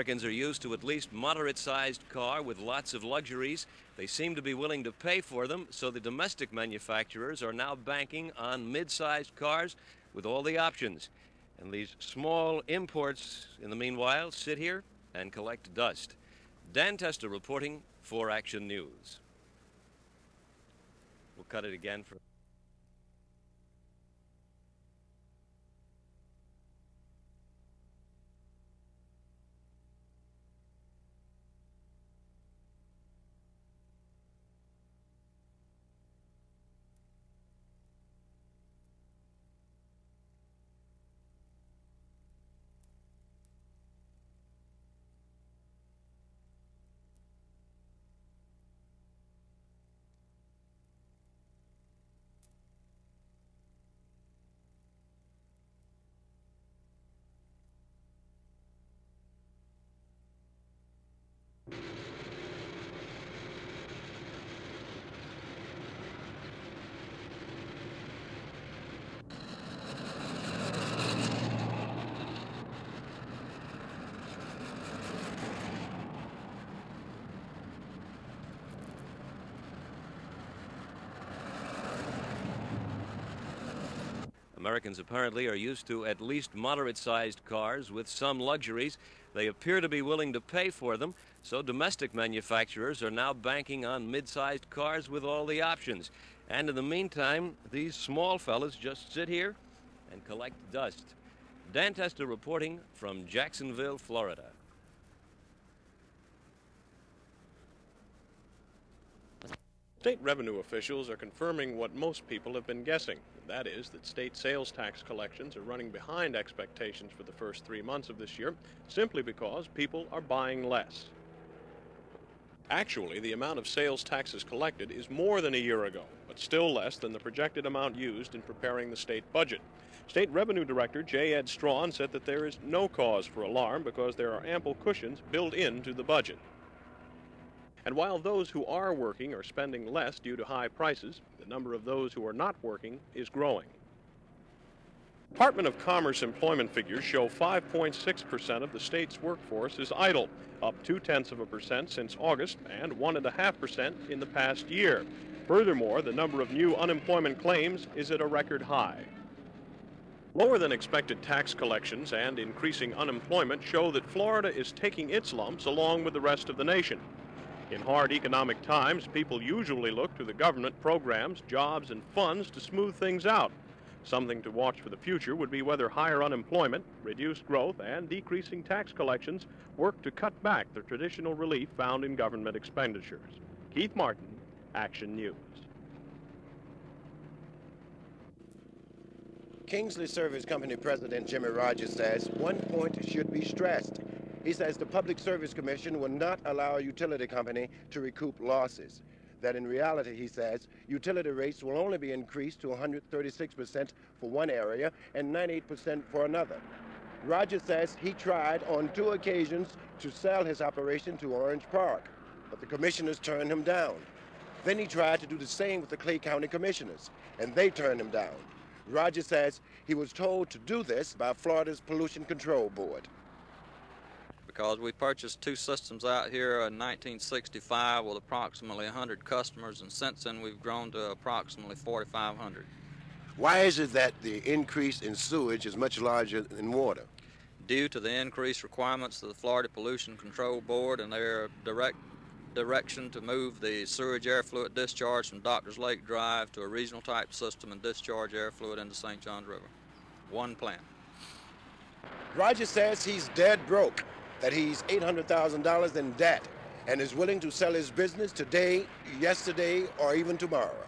Americans are used to at least moderate-sized car with lots of luxuries. They seem to be willing to pay for them, so the domestic manufacturers are now banking on mid-sized cars with all the options. And these small imports, in the meanwhile, sit here and collect dust. Dan Tester reporting for Action News. We'll cut it again for... Americans apparently are used to at least moderate-sized cars with some luxuries. They appear to be willing to pay for them, so domestic manufacturers are now banking on mid-sized cars with all the options. And in the meantime, these small fellas just sit here and collect dust. Dan Tester reporting from Jacksonville, Florida. State revenue officials are confirming what most people have been guessing. That is, that state sales tax collections are running behind expectations for the first 3 months of this year, simply because people are buying less. Actually, the amount of sales taxes collected is more than a year ago, but still less than the projected amount used in preparing the state budget. State Revenue Director J. Ed Strawn said that there is no cause for alarm because there are ample cushions built into the budget. And while those who are working are spending less due to high prices, the number of those who are not working is growing. Department of Commerce employment figures show 5.6% of the state's workforce is idle, up 0.2% since August and 1.5% in the past year. Furthermore, the number of new unemployment claims is at a record high. Lower than expected tax collections and increasing unemployment show that Florida is taking its lumps along with the rest of the nation. In hard economic times, people usually look to the government programs, jobs, and funds to smooth things out. Something to watch for the future would be whether higher unemployment, reduced growth, and decreasing tax collections work to cut back the traditional relief found in government expenditures. Keith Martin, Action News. Kingsley Service Company President Jimmy Rogers says one point should be stressed. He says the Public Service Commission will not allow a utility company to recoup losses. That in reality, he says, utility rates will only be increased to 136% for one area and 98% for another. Rogers says he tried on 2 occasions to sell his operation to Orange Park, but the commissioners turned him down. Then he tried to do the same with the Clay County commissioners, and they turned him down. Rogers says he was told to do this by Florida's Pollution Control Board. Because we purchased 2 systems out here in 1965 with approximately 100 customers, and since then we've grown to approximately 4,500. Why is it that the increase in sewage is much larger than water? Due to the increased requirements of the Florida Pollution Control Board and their direction to move the sewage air fluid discharge from Doctors Lake Drive to a regional type system and discharge air fluid into St. Johns River. One plant. Rogers says he's dead broke, that he's $800,000 in debt, and is willing to sell his business today, yesterday, or even tomorrow.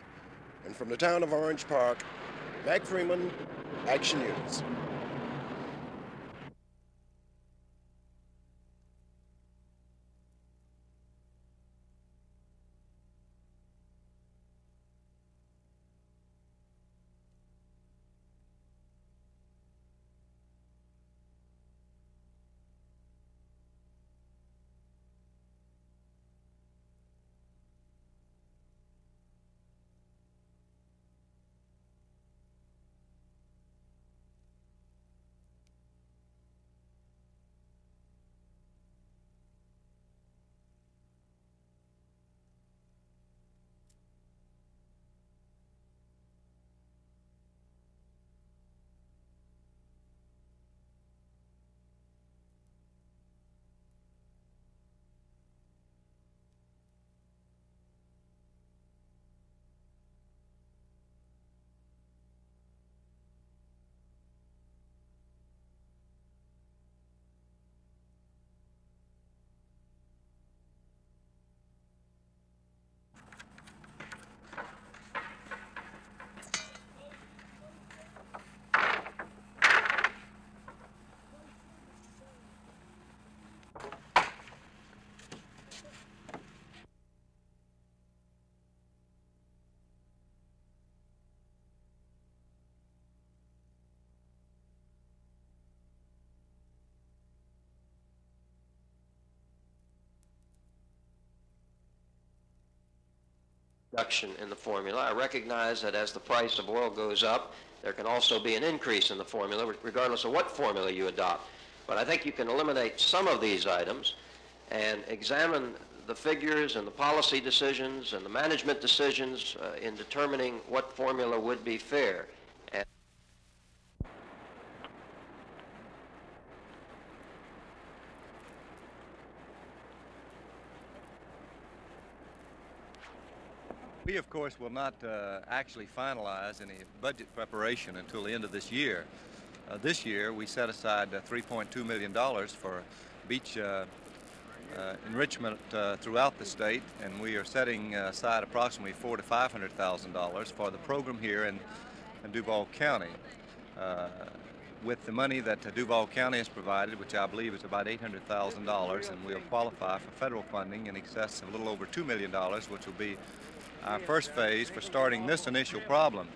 And from the town of Orange Park, Mac Freeman, Action News. reduction in the formula. I recognize that as the price of oil goes up, there can also be an increase in the formula, regardless of what formula you adopt. But I think you can eliminate some of these items and examine the figures and the policy decisions and the management decisions in determining what formula would be fair. And we, of course, will not actually finalize any budget preparation until the end of this year. This year, we set aside $3.2 million for beach enrichment throughout the state, and we are setting aside approximately $400,000 to $500,000 for the program here in Duval County. With the money that Duval County has provided, which I believe is about $800,000, and we'll qualify for federal funding in excess of a little over $2 million, which will be our first phase for starting this initial problem.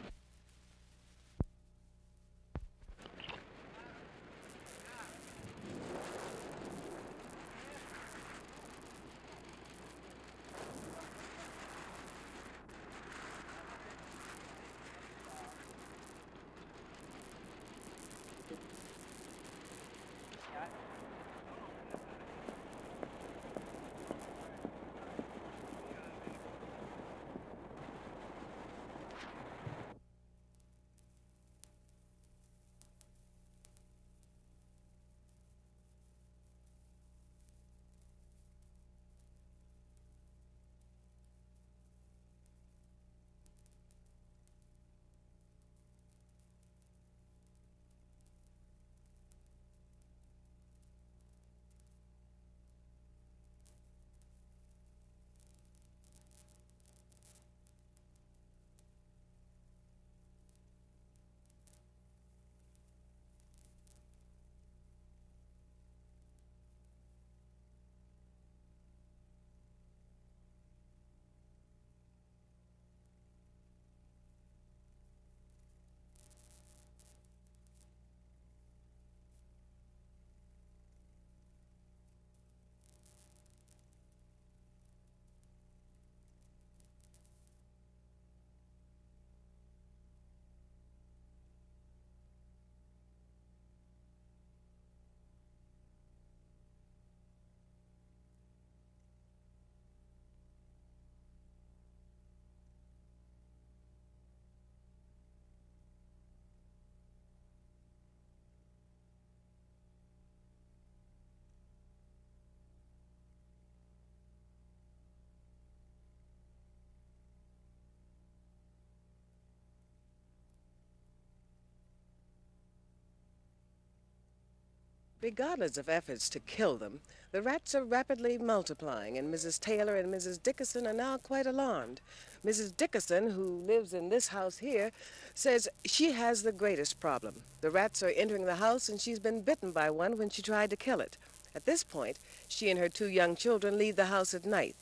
Regardless of efforts to kill them, the rats are rapidly multiplying, and Mrs. Taylor and Mrs. Dickerson are now quite alarmed. Mrs. Dickerson, who lives in this house here, says she has the greatest problem. The rats are entering the house, and she's been bitten by one when she tried to kill it. At this point, she and her 2 young children leave the house at night.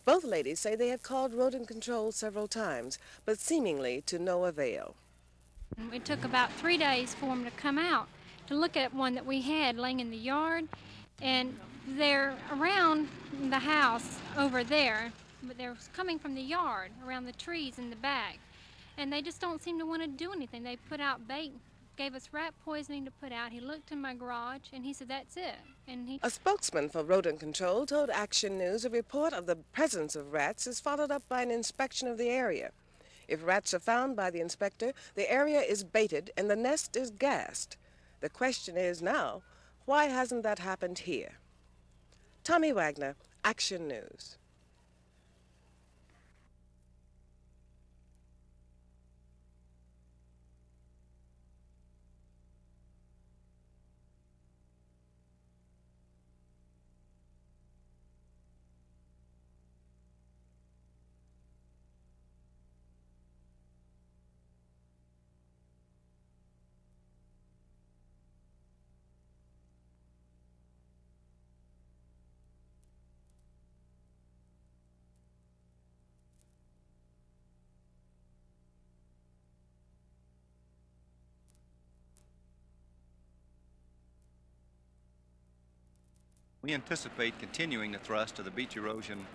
Both ladies say they have called rodent control several times, but seemingly to no avail. It took about 3 days for them to come out to look at one that we had laying in the yard, and they're around the house over there, but they're coming from the yard around the trees in the back, and they just don't seem to want to do anything. They put out bait, gave us rat poisoning to put out. He looked in my garage and he said that's it. A spokesman for rodent control told Action News a report of the presence of rats is followed up by an inspection of the area. If rats are found by the inspector, the area is baited and the nest is gassed. The question is now, why hasn't that happened here? Tommy Wagner, Action News. We anticipate continuing the thrust of the beach erosion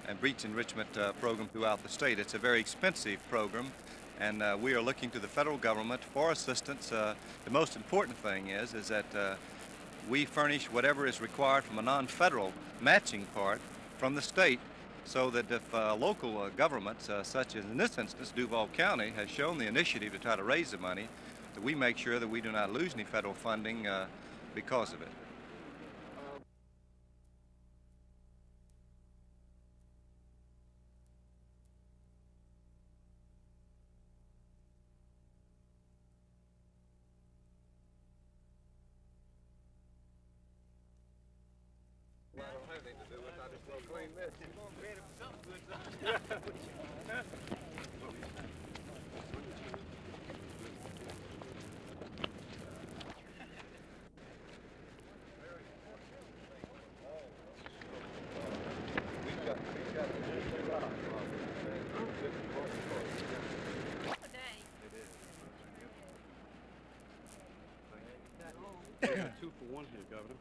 and beach enrichment program throughout the state. It's a very expensive program, and we are looking to the federal government for assistance. The most important thing is that we furnish whatever is required from a non-federal matching part from the state, so that if local governments, such as in this instance Duval County, has shown the initiative to try to raise the money, that we make sure that we do not lose any federal funding because of it. Two for one here, Governor.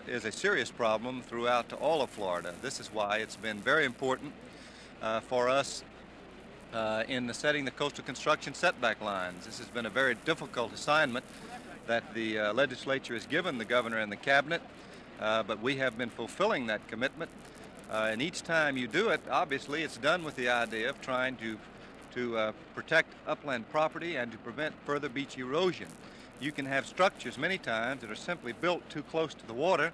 Is a serious problem throughout all of Florida. This is why it's been very important for us in setting the coastal construction setback lines. This has been a very difficult assignment that the legislature has given the governor and the cabinet, but we have been fulfilling that commitment. And each time you do it, obviously it's done with the idea of trying to protect upland property and to prevent further beach erosion. You can have structures many times that are simply built too close to the water.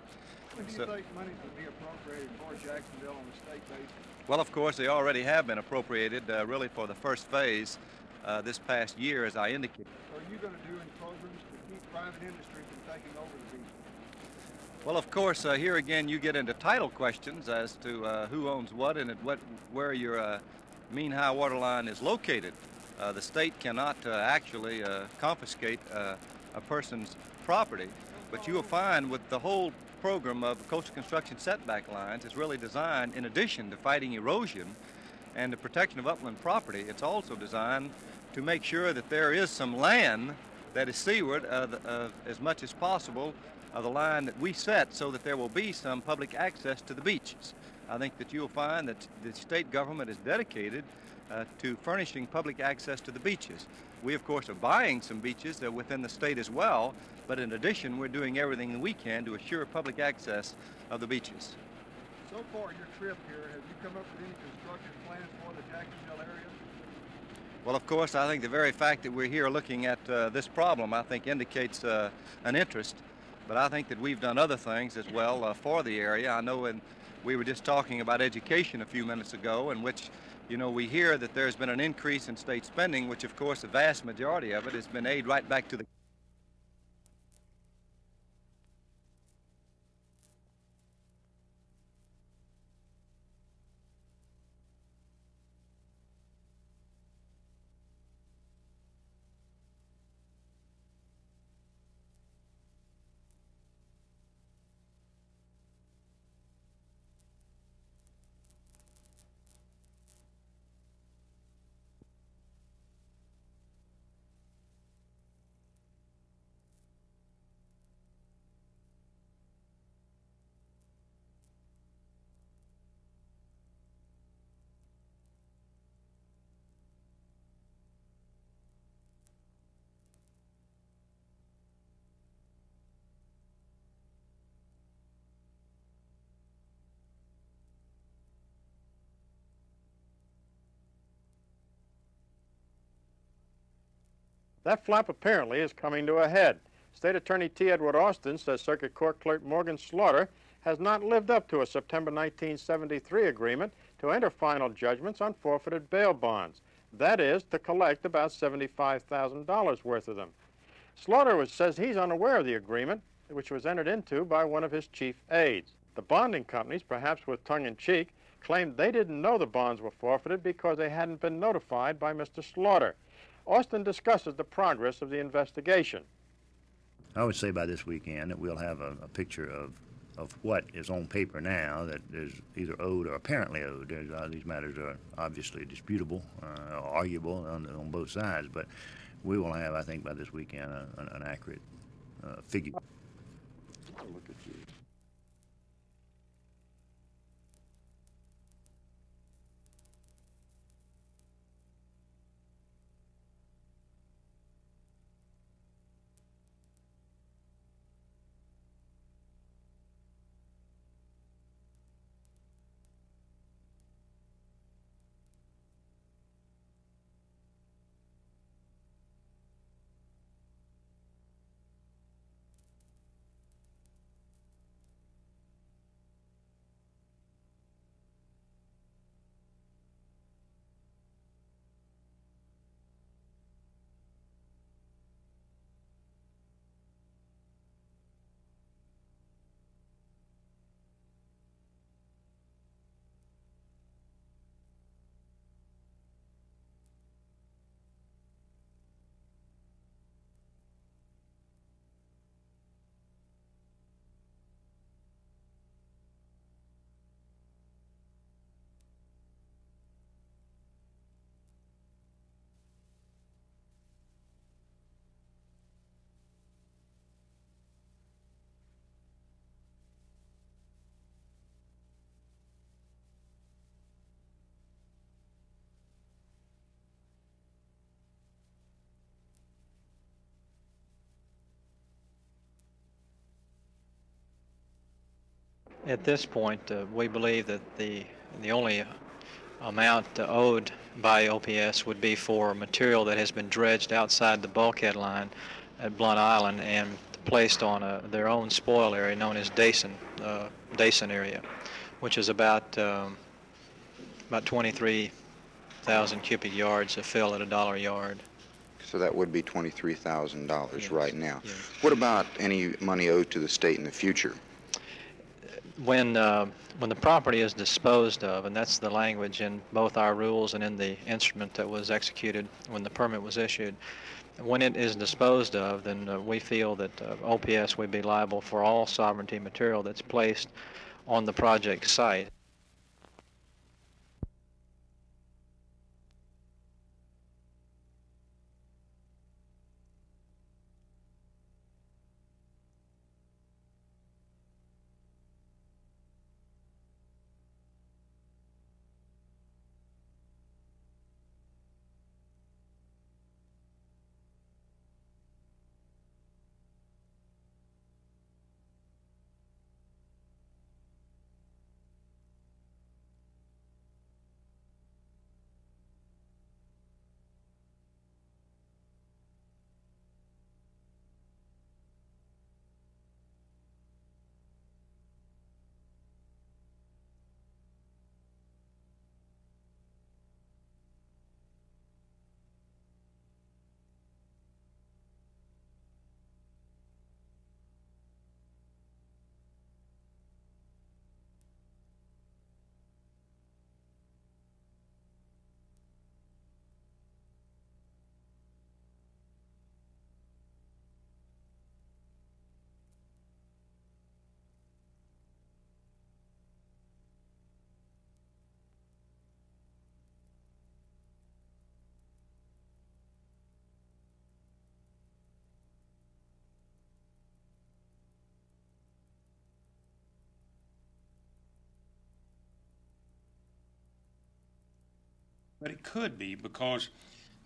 When do you think money would be appropriated for Jacksonville on the state basis? Well, of course, they already have been appropriated really for the first phase this past year, as I indicated. Are you going to do any programs to keep private industry from taking over the beach? Well, of course, here again you get into title questions as to who owns what and where your mean high water line is located. The state cannot actually confiscate a person's property, but you will find with the whole program of coastal construction setback lines is really designed, in addition to fighting erosion and the protection of upland property, it's also designed to make sure that there is some land that is seaward as much as possible of the line that we set, so that there will be some public access to the beaches. I think that you'll find that the state government is dedicated to furnishing public access to the beaches. We, of course, are buying some beaches within the state as well, but in addition, we're doing everything that we can to assure public access of the beaches. So far, your trip here, have you come up with any construction plans for the Jacksonville area? Well, of course, I think the very fact that we're here looking at this problem, I think, indicates an interest. But I think that we've done other things as well for the area. I know we were just talking about education a few minutes ago, in which, you know, we hear that there's been an increase in state spending, which, of course, the vast majority of it has been aid right back to the That flap apparently is coming to a head. State Attorney T. Edward Austin says Circuit Court Clerk Morgan Slaughter has not lived up to a September 1973 agreement to enter final judgments on forfeited bail bonds. That is, to collect about $75,000 worth of them. Slaughter says he's unaware of the agreement, which was entered into by one of his chief aides. The bonding companies, perhaps with tongue-in-cheek, claimed they didn't know the bonds were forfeited because they hadn't been notified by Mr. Slaughter. Austin discusses the progress of the investigation. I would say by this weekend that we'll have a picture of what is on paper now that is either owed or apparently owed. These matters are obviously disputable, arguable on both sides, but we will have, I think, by this weekend an accurate figure. Look at you. At this point, we believe that the only amount owed by OPS would be for material that has been dredged outside the bulkhead line at Blunt Island and placed on their own spoil area known as Dason area, which is about 23,000 cubic yards of fill at $1 a yard. So that would be $23,000 Yes. right now. Yes. What about any money owed to the state in the future? When the property is disposed of, and that's the language in both our rules and in the instrument that was executed when the permit was issued, when it is disposed of, then we feel that OPS would be liable for all sovereignty material that's placed on the project site. But it could be because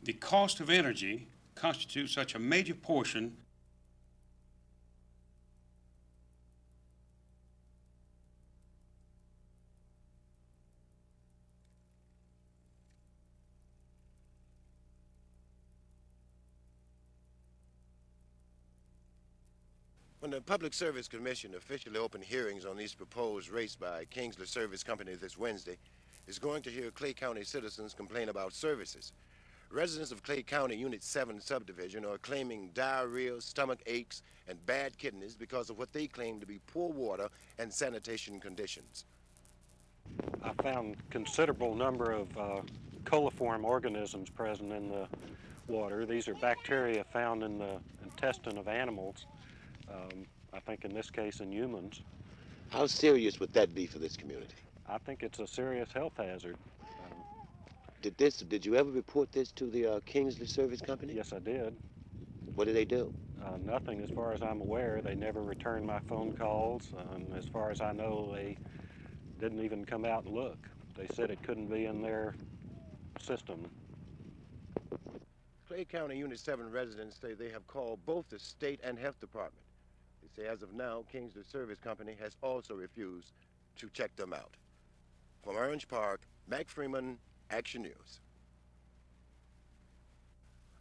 the cost of energy constitutes such a major portion. When the Public Service Commission officially opened hearings on these proposed rates by Kingsley Service Company this Wednesday, is going to hear Clay County citizens complain about services. Residents of Clay County Unit 7 subdivision are claiming diarrhea, stomach aches, and bad kidneys because of what they claim to be poor water and sanitation conditions. I found considerable number of coliform organisms present in the water. These are bacteria found in the intestine of animals, I think in this case in humans. How serious would that be for this community? I think it's a serious health hazard. Did you ever report this to the Kingsley Service Company? Yes, I did. What did they do? Nothing as far as I'm aware. They never returned my phone calls, and as far as I know, they didn't even come out and look. They said it couldn't be in their system. Clay County Unit 7 residents say they have called both the state and health department. They say as of now, Kingsley Service Company has also refused to check them out. From Orange Park, Mac Freeman, Action News.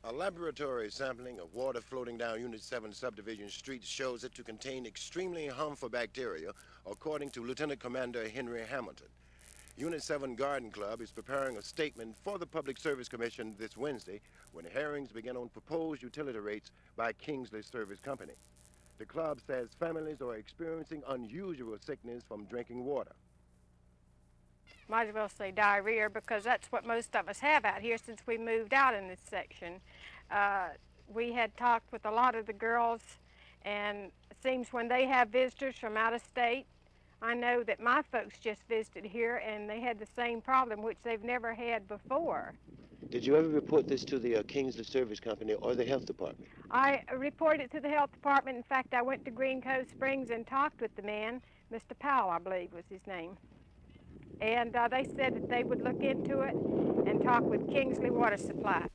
A laboratory sampling of water floating down Unit 7 subdivision streets shows it to contain extremely harmful bacteria, according to Lieutenant Commander Henry Hamilton. Unit 7 Garden Club is preparing a statement for the Public Service Commission this Wednesday when hearings begin on proposed utility rates by Kingsley Service Company. The club says families are experiencing unusual sickness from drinking water. Might as well say diarrhea because that's what most of us have out here since we moved out in this section. We had talked with a lot of the girls, and it seems when they have visitors from out of state, I know that my folks just visited here and they had the same problem, which they've never had before. Did you ever report this to the Kingsley Service Company or the health department? I reported to the health department. In fact, I went to Green Cove Springs and talked with the man, Mr. Powell, I believe was his name. And they said that they would look into it and talk with Kingsley Water Supply.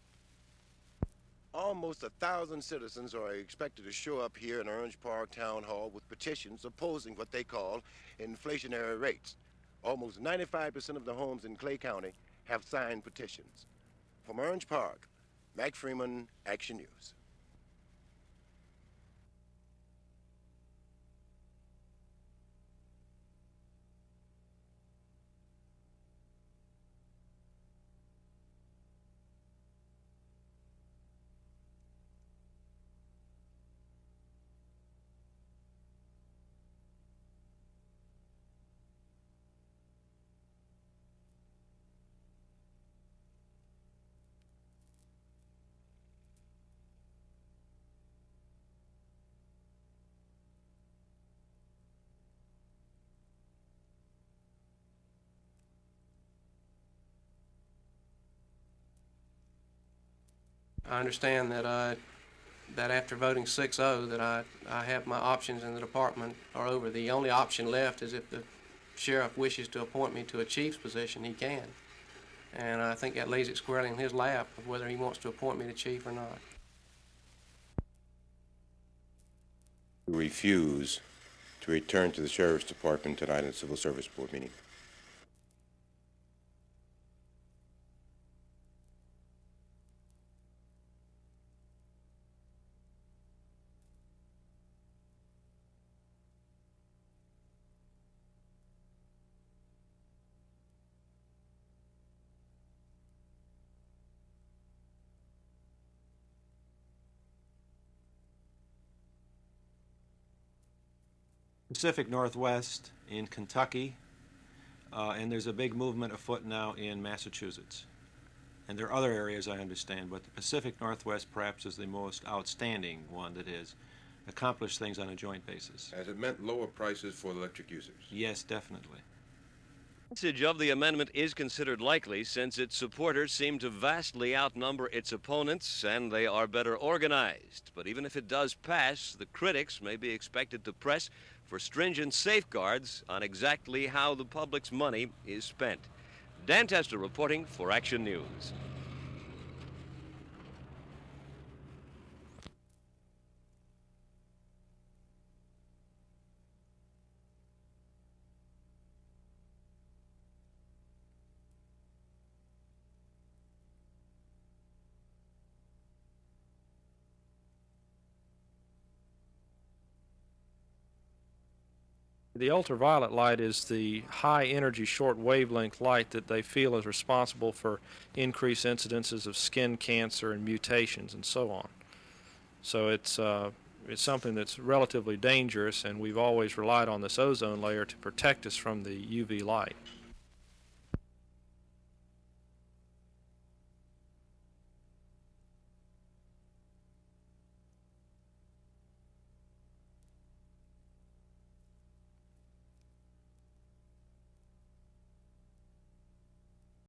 Almost 1,000 citizens are expected to show up here in Orange Park Town Hall with petitions opposing what they call inflationary rates. Almost 95% of the homes in Clay County have signed petitions. From Orange Park, Mac Freeman, Action News. I understand that that after voting 6-0 that I have my options in the department are over. The only option left is if the sheriff wishes to appoint me to a chief's position, he can. And I think that lays it squarely in his lap of whether he wants to appoint me to chief or not. Refuse to return to the Sheriff's Department tonight in the Civil Service Board meeting. Pacific Northwest in Kentucky, and there's a big movement afoot now in Massachusetts. And there are other areas I understand, but the Pacific Northwest perhaps is the most outstanding one that has accomplished things on a joint basis. Has it meant lower prices for electric users? Yes, definitely. Passage of the amendment is considered likely since its supporters seem to vastly outnumber its opponents and they are better organized. But even if it does pass, the critics may be expected to press for stringent safeguards on exactly how the public's money is spent. Dan Tester reporting for Action News. The ultraviolet light is the high energy short wavelength light that they feel is responsible for increased incidences of skin cancer and mutations and so on. So it's something that's relatively dangerous, and we've always relied on this ozone layer to protect us from the UV light.